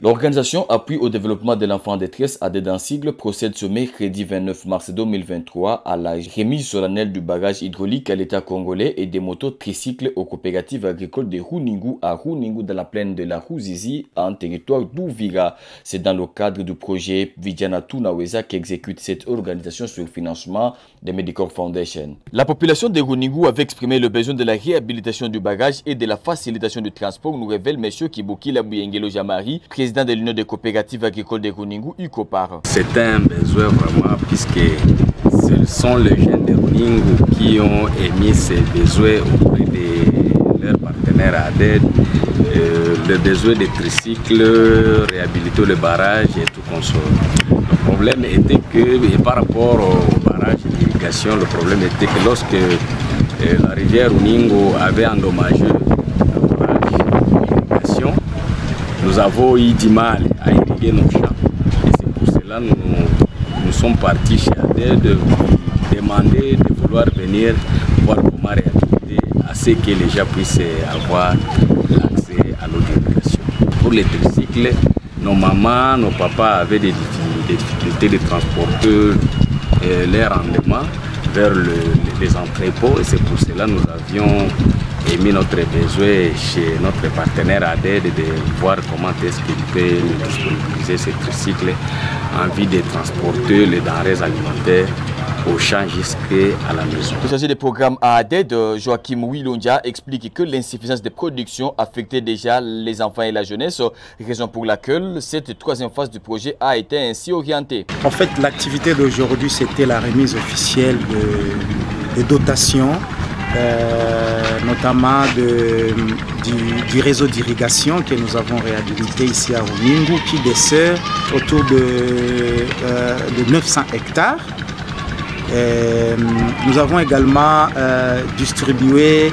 L'organisation Appui au développement de l'enfant en détresse à Dédansigle procède ce mercredi 29 mars 2023 à la remise solennelle du barrage hydraulique à l'État congolais et des motos tricycles aux coopératives agricoles de Runingu à Runingu dans la plaine de la Ruzizi en territoire d'Ouvira. C'est dans le cadre du projet Vijana Tunaweza qu'exécute cette organisation sur le financement de Medicorp Foundation. La population de Runingu avait exprimé le besoin de la réhabilitation du barrage et de la facilitation du transport, nous révèle M. Kibuki Labuyengelo Jamari, président de l'Union des coopératives agricoles de Runingu, UCOPAR. C'est un besoin vraiment, puisque ce sont les jeunes de Runingu qui ont émis ces besoins auprès de leurs partenaires ADED, le besoin des tricycles, réhabiliter le barrage et tout consort. Le problème était que, et par rapport au barrage d'irrigation, le problème était que lorsque la rivière Runingu avait endommagé le barrage d'irrigation, nous avons eu du mal à irriguer nos champs. Et c'est pour cela que nous sommes partis chez ADED de demander de vouloir venir voir comment réhabiliter à ce que les gens puissent avoir l'accès à l'eau d'irrigation. Pour les tricycles, nos mamans, nos papas avaient des difficultés de transporter leur rendement vers les entrepôts et c'est pour cela que nous avions émis notre besoin chez notre partenaire ADED de voir comment est-ce qu'il peut nous disponibiliser ces tricycles en vue de transporter les denrées alimentaires au champ jusqu'à la maison. Le chargé des programmes à ADED, Joachim Wilonja, explique que l'insuffisance de production affectait déjà les enfants et la jeunesse, raison pour laquelle cette troisième phase du projet a été ainsi orientée. En fait, l'activité d'aujourd'hui, c'était la remise officielle de dotations, notamment du réseau d'irrigation que nous avons réhabilité ici à Runingu, qui dessert autour de 900 hectares. Nous avons également distribué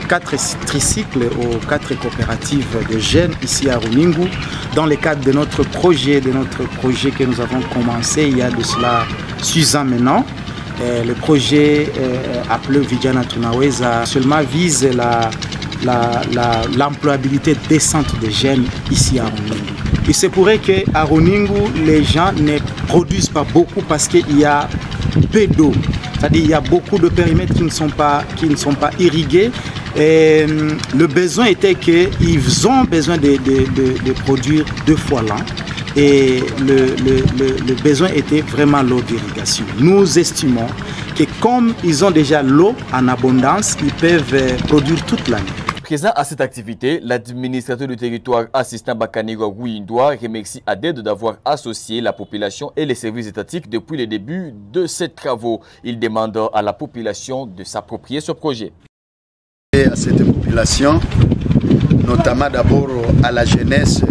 4 tricycles aux 4 coopératives de jeunes ici à Runingu dans le cadre de notre projet que nous avons commencé il y a de cela 6 ans maintenant. Le projet appelé Vijana Tunaweza seulement vise l'employabilité décente des jeunes ici à Runingu. Il se pourrait qu'à Runingu, les gens ne produisent pas beaucoup parce qu'il y a peu d'eau. C'est-à-dire qu'il y a beaucoup de périmètres qui ne sont pas irrigués. Et le besoin était qu'ils ont besoin de produire 2 fois l'an. Et le besoin était vraiment l'eau d'irrigation. Nous estimons que comme ils ont déjà l'eau en abondance, ils peuvent produire toute l'année. Présent à cette activité, l'administrateur du territoire assistant Bakaniro Gouindoua remercie ADED d'avoir associé la population et les services étatiques depuis le début de ces travaux. Il demande à la population de s'approprier ce projet. Et à cette population, notamment d'abord à la jeunesse,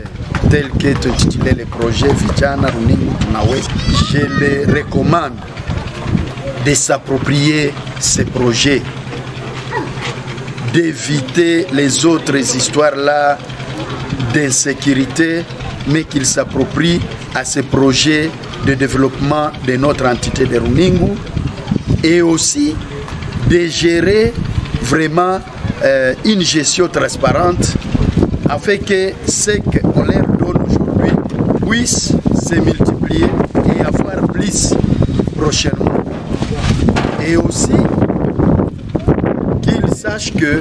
tel qu'est intitulé le projet Vijana Runingu Tunaweza, je les recommande de s'approprier ces projets, d'éviter les autres histoires-là d'insécurité, mais qu'ils s'approprient à ces projets de développement de notre entité de Runingu et aussi de gérer vraiment une gestion transparente afin que ce qu'on leur donne aujourd'hui puisse se multiplier et avoir plus prochainement. Et aussi qu'ils sachent que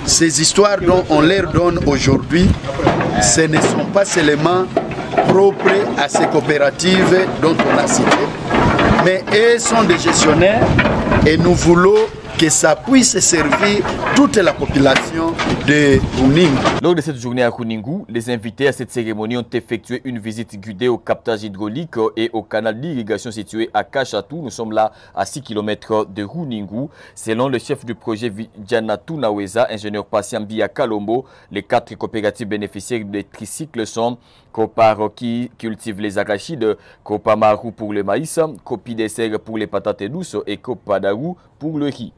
ces histoires dont on leur donne aujourd'hui, ce ne sont pas seulement propres à ces coopératives dont on a cité, mais elles sont des gestionnaires et nous voulons que ça puisse servir toute la population de Runingu. Lors de cette journée à Runingu, les invités à cette cérémonie ont effectué une visite guidée au captage hydraulique et au canal d'irrigation situé à Kachatou. Nous sommes là à 6 km de Runingu. Selon le chef du projet Vijana Tunaweza, ingénieur patient Bia Kalombo, les 4 coopératives bénéficiaires des tricycles sont Kopar qui cultive les arachides, Kopamaru pour le maïs, Kopi Dessert pour les patates douces et Kopadaru pour le riz.